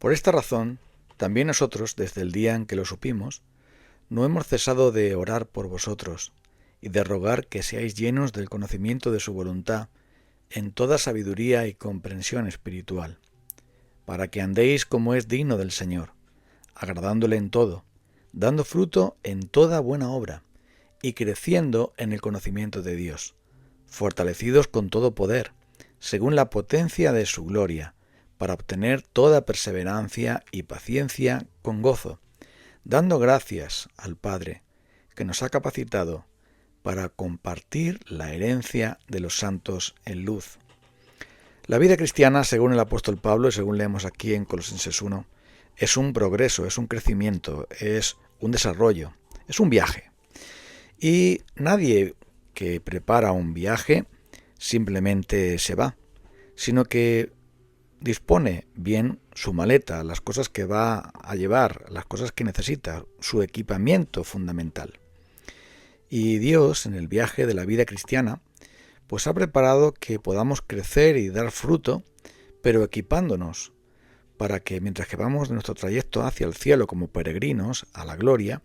Por esta razón, también nosotros, desde el día en que lo supimos, no hemos cesado de orar por vosotros y de rogar que seáis llenos del conocimiento de su voluntad en toda sabiduría y comprensión espiritual, para que andéis como es digno del Señor, agradándole en todo, dando fruto en toda buena obra y creciendo en el conocimiento de Dios, fortalecidos con todo poder, según la potencia de su gloria, para obtener toda perseverancia y paciencia con gozo, dando gracias al Padre, que nos ha capacitado para compartir la herencia de los santos en luz. La vida cristiana, según el apóstol Pablo, y según leemos aquí en Colosenses 1, es un progreso, es un crecimiento, es un desarrollo, es un viaje. Y nadie que prepara un viaje simplemente se va, sino que dispone bien su maleta, las cosas que va a llevar, las cosas que necesita, su equipamiento fundamental. Y Dios, en el viaje de la vida cristiana, pues ha preparado que podamos crecer y dar fruto, pero equipándonos, para que mientras que vamos de nuestro trayecto hacia el cielo como peregrinos, a la gloria,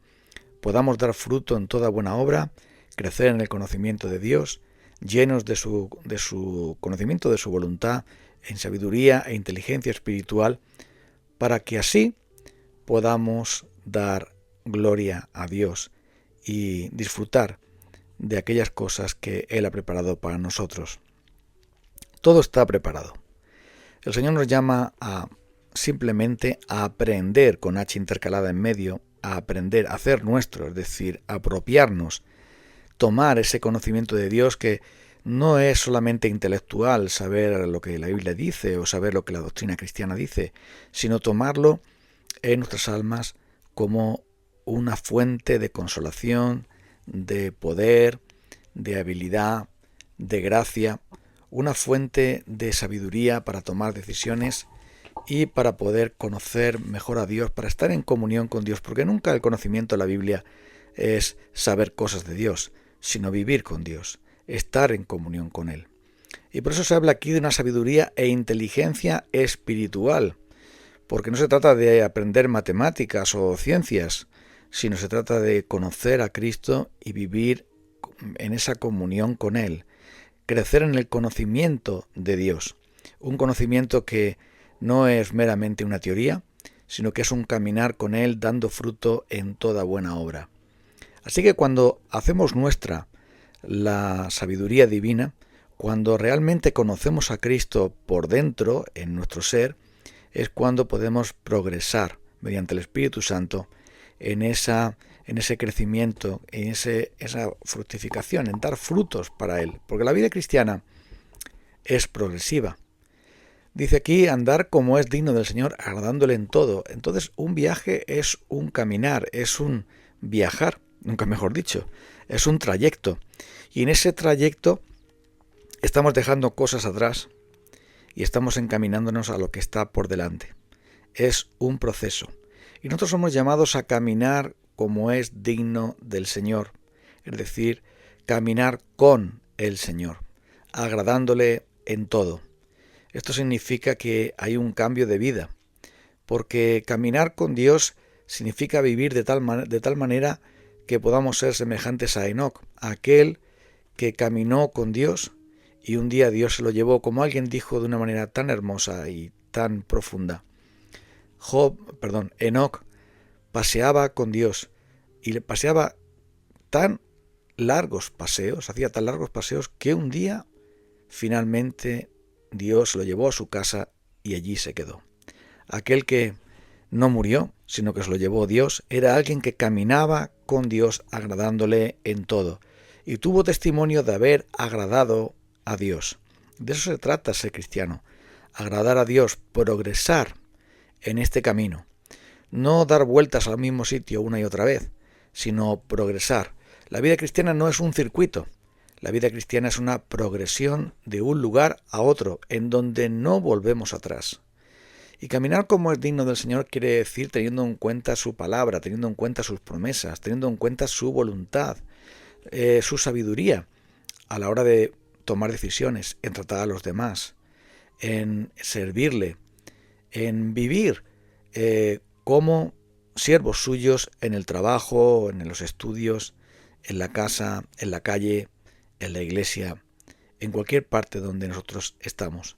podamos dar fruto en toda buena obra, crecer en el conocimiento de Dios, llenos de su conocimiento de su voluntad, en sabiduría e inteligencia espiritual, para que así podamos dar gloria a Dios y disfrutar de aquellas cosas que Él ha preparado para nosotros. Todo está preparado. El Señor nos llama a simplemente a aprender, con H intercalada en medio, a aprender, a hacer nuestro, es decir, apropiarnos, tomar ese conocimiento de Dios que no es solamente intelectual, saber lo que la Biblia dice o saber lo que la doctrina cristiana dice, sino tomarlo en nuestras almas como una fuente de consolación, de poder, de habilidad, de gracia, una fuente de sabiduría para tomar decisiones y para poder conocer mejor a Dios, para estar en comunión con Dios, porque nunca el conocimiento de la Biblia es saber cosas de Dios, sino vivir con Dios, estar en comunión con Él. Y por eso se habla aquí de una sabiduría e inteligencia espiritual, porque no se trata de aprender matemáticas o ciencias, sino se trata de conocer a Cristo y vivir en esa comunión con Él, crecer en el conocimiento de Dios, un conocimiento que no es meramente una teoría, sino que es un caminar con Él dando fruto en toda buena obra. Así que cuando hacemos nuestra la sabiduría divina, cuando realmente conocemos a Cristo por dentro, en nuestro ser, es cuando podemos progresar mediante el Espíritu Santo en ese crecimiento, en esa fructificación, en dar frutos para Él. Porque la vida cristiana es progresiva. Dice aquí, andar como es digno del Señor, agradándole en todo. Entonces, un viaje es un caminar, es un viajar, nunca mejor dicho, es un trayecto. Y en ese trayecto estamos dejando cosas atrás y estamos encaminándonos a lo que está por delante. Es un proceso. Y nosotros somos llamados a caminar como es digno del Señor, es decir, caminar con el Señor, agradándole en todo. Esto significa que hay un cambio de vida, porque caminar con Dios significa vivir de tal manera que podamos ser semejantes a Enoc, aquel que caminó con Dios y un día Dios se lo llevó, como alguien dijo de una manera tan hermosa y tan profunda. Enoc paseaba con Dios y le paseaba tan largos paseos, hacía tan largos paseos que un día finalmente Dios lo llevó a su casa y allí se quedó. Aquel que no murió, sino que se lo llevó Dios, era alguien que caminaba con Dios agradándole en todo y tuvo testimonio de haber agradado a Dios. De eso se trata ser cristiano, agradar a Dios, progresar en este camino. No dar vueltas al mismo sitio una y otra vez, sino progresar. La vida cristiana no es un circuito. La vida cristiana es una progresión de un lugar a otro, en donde no volvemos atrás. Y caminar como es digno del Señor quiere decir teniendo en cuenta su palabra, teniendo en cuenta sus promesas, teniendo en cuenta su voluntad, su sabiduría a la hora de tomar decisiones, en tratar a los demás, en servirle, en vivir como siervos suyos en el trabajo, en los estudios, en la casa, en la calle, en la iglesia, en cualquier parte donde nosotros estamos.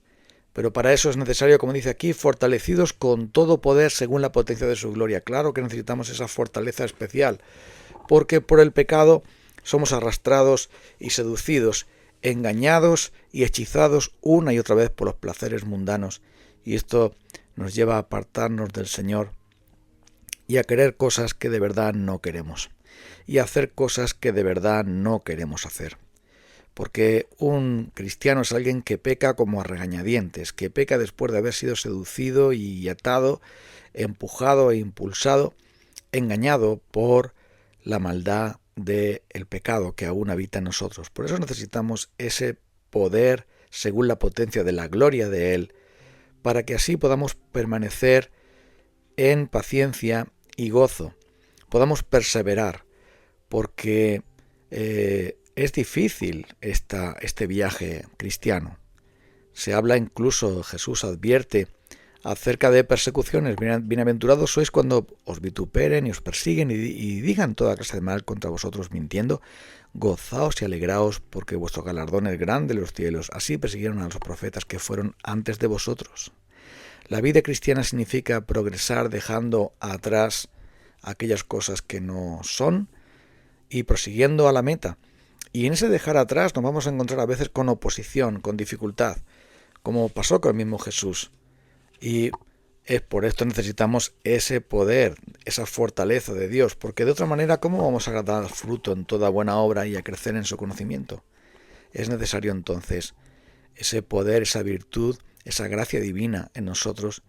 Pero para eso es necesario, como dice aquí, fortalecidos con todo poder según la potencia de su gloria. Claro que necesitamos esa fortaleza especial, porque por el pecado somos arrastrados y seducidos, engañados y hechizados una y otra vez por los placeres mundanos. Y esto nos lleva a apartarnos del Señor y a querer cosas que de verdad no queremos, y a hacer cosas que de verdad no queremos hacer. Porque un cristiano es alguien que peca como a regañadientes, que peca después de haber sido seducido y atado, empujado e impulsado, engañado por la maldad del pecado que aún habita en nosotros. Por eso necesitamos ese poder según la potencia de la gloria de Él, para que así podamos permanecer en paciencia y gozo, podamos perseverar, porque es difícil este viaje cristiano. Se habla incluso, Jesús advierte acerca de persecuciones. Bienaventurados sois cuando os vituperen y os persiguen y digan toda clase de mal contra vosotros mintiendo. Gozaos y alegraos, porque vuestro galardón es grande en los cielos. Así persiguieron a los profetas que fueron antes de vosotros. La vida cristiana significa progresar dejando atrás aquellas cosas que no son y prosiguiendo a la meta. Y en ese dejar atrás nos vamos a encontrar a veces con oposición, con dificultad, como pasó con el mismo Jesús. Y es por esto necesitamos ese poder, esa fortaleza de Dios, porque de otra manera, ¿cómo vamos a dar fruto en toda buena obra y a crecer en su conocimiento? Es necesario entonces ese poder, esa virtud, esa gracia divina en nosotros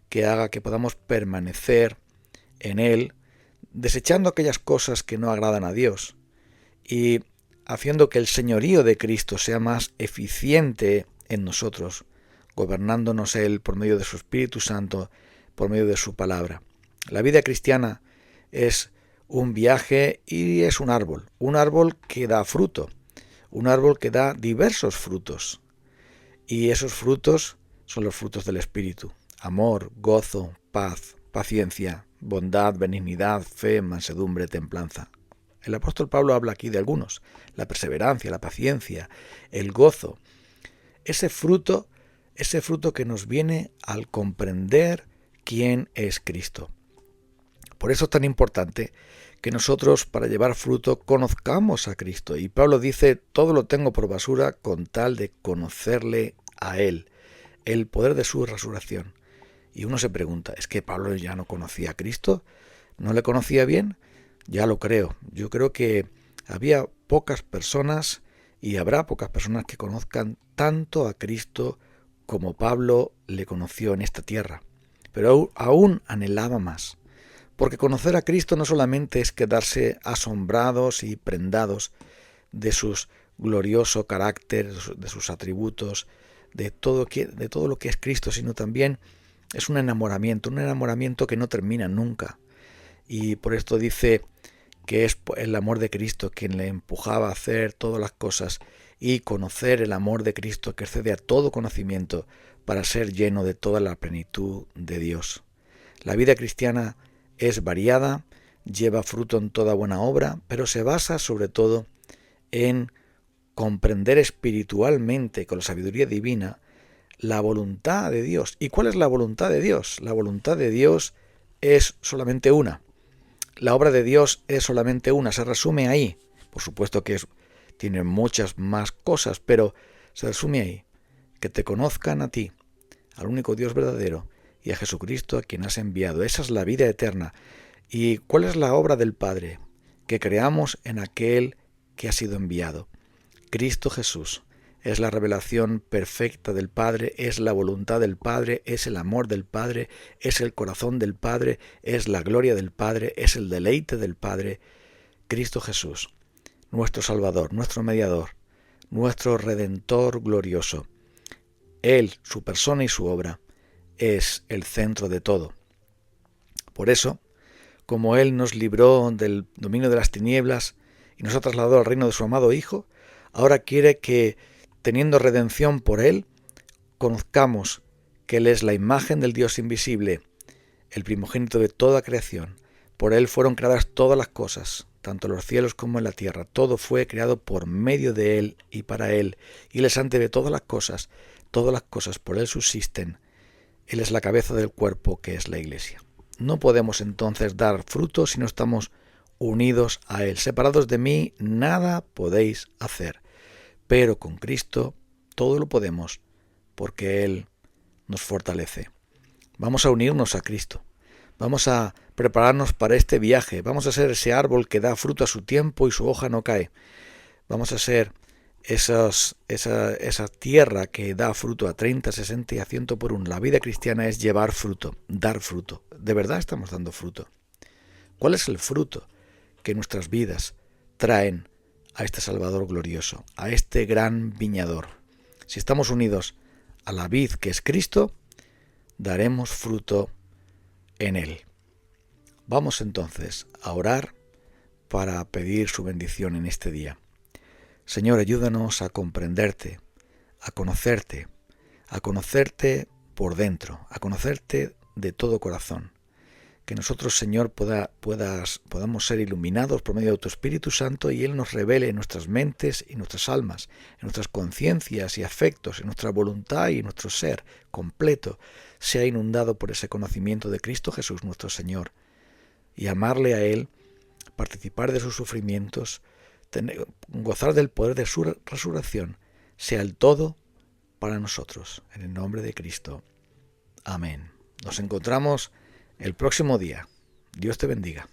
que haga que podamos permanecer en Él, desechando aquellas cosas que no agradan a Dios y haciendo que el señorío de Cristo sea más eficiente en nosotros, gobernándonos Él por medio de su Espíritu Santo, por medio de su palabra. La vida cristiana es un viaje y es un árbol que da fruto, un árbol que da diversos frutos. Y esos frutos son los frutos del Espíritu: amor, gozo, paz, paciencia, bondad, benignidad, fe, mansedumbre, templanza. El apóstol Pablo habla aquí de algunos: la perseverancia, la paciencia, el gozo. Ese fruto que nos viene al comprender quién es Cristo. Por eso es tan importante que nosotros, para llevar fruto, conozcamos a Cristo. Y Pablo dice: todo lo tengo por basura con tal de conocerle a Él, el poder de su resurrección. Y uno se pregunta: ¿es que Pablo ya no conocía a Cristo? ¿No le conocía bien? Ya lo creo. Yo creo que había pocas personas y habrá pocas personas que conozcan tanto a Cristo como Pablo le conoció en esta tierra. Pero aún anhelaba más. Porque conocer a Cristo no solamente es quedarse asombrados y prendados de su glorioso carácter, de sus atributos, de todo lo que es Cristo, sino también es un enamoramiento que no termina nunca. Y por esto dice que es el amor de Cristo quien le empujaba a hacer todas las cosas, y conocer el amor de Cristo que excede a todo conocimiento, para ser lleno de toda la plenitud de Dios. La vida cristiana es variada, lleva fruto en toda buena obra, pero se basa sobre todo en comprender espiritualmente, con la sabiduría divina, la voluntad de Dios. ¿Y cuál es la voluntad de Dios? La voluntad de Dios es solamente una. La obra de Dios es solamente una, se resume ahí. Por supuesto que tiene muchas más cosas, pero se resume ahí: que te conozcan a ti, al único Dios verdadero, y a Jesucristo a quien has enviado. Esa es la vida eterna. ¿Y cuál es la obra del Padre? Que creamos en aquel que ha sido enviado. Cristo Jesús es la revelación perfecta del Padre, es la voluntad del Padre, es el amor del Padre, es el corazón del Padre, es la gloria del Padre, es el deleite del Padre. Cristo Jesús, nuestro Salvador, nuestro Mediador, nuestro Redentor glorioso. Él, su persona y su obra, es el centro de todo. Por eso, como Él nos libró del dominio de las tinieblas y nos ha trasladado al reino de su amado Hijo, ahora quiere que, teniendo redención por Él, conozcamos que Él es la imagen del Dios invisible, el primogénito de toda creación. Por él fueron creadas todas las cosas, tanto los cielos como en la tierra. Todo fue creado por medio de él y para él, y él es antes de todas las cosas por él subsisten. Él es la cabeza del cuerpo, que es la Iglesia. No podemos entonces dar fruto si no estamos unidos a él. Separados de mí, nada podéis hacer. Pero con Cristo todo lo podemos, porque él nos fortalece. Vamos a unirnos a Cristo. Vamos a prepararnos para este viaje. Vamos a ser ese árbol que da fruto a su tiempo y su hoja no cae. Vamos a ser esa tierra que da fruto a 30, 60 y a 100 por uno. La vida cristiana es llevar fruto, dar fruto. De verdad estamos dando fruto. ¿Cuál es el fruto que nuestras vidas traen a este Salvador glorioso, a este gran viñador? Si estamos unidos a la vid que es Cristo, daremos fruto en él. Vamos entonces a orar para pedir su bendición en este día. Señor, ayúdanos a comprenderte, a conocerte por dentro, a conocerte de todo corazón. Que nosotros, Señor, podamos ser iluminados por medio de tu Espíritu Santo y Él nos revele en nuestras mentes y nuestras almas, en nuestras conciencias y afectos, en nuestra voluntad y en nuestro ser completo, sea inundado por ese conocimiento de Cristo Jesús nuestro Señor, y amarle a Él, participar de sus sufrimientos, gozar del poder de su resurrección, sea el todo para nosotros. En el nombre de Cristo. Amén. Nos encontramos el próximo día. Dios te bendiga.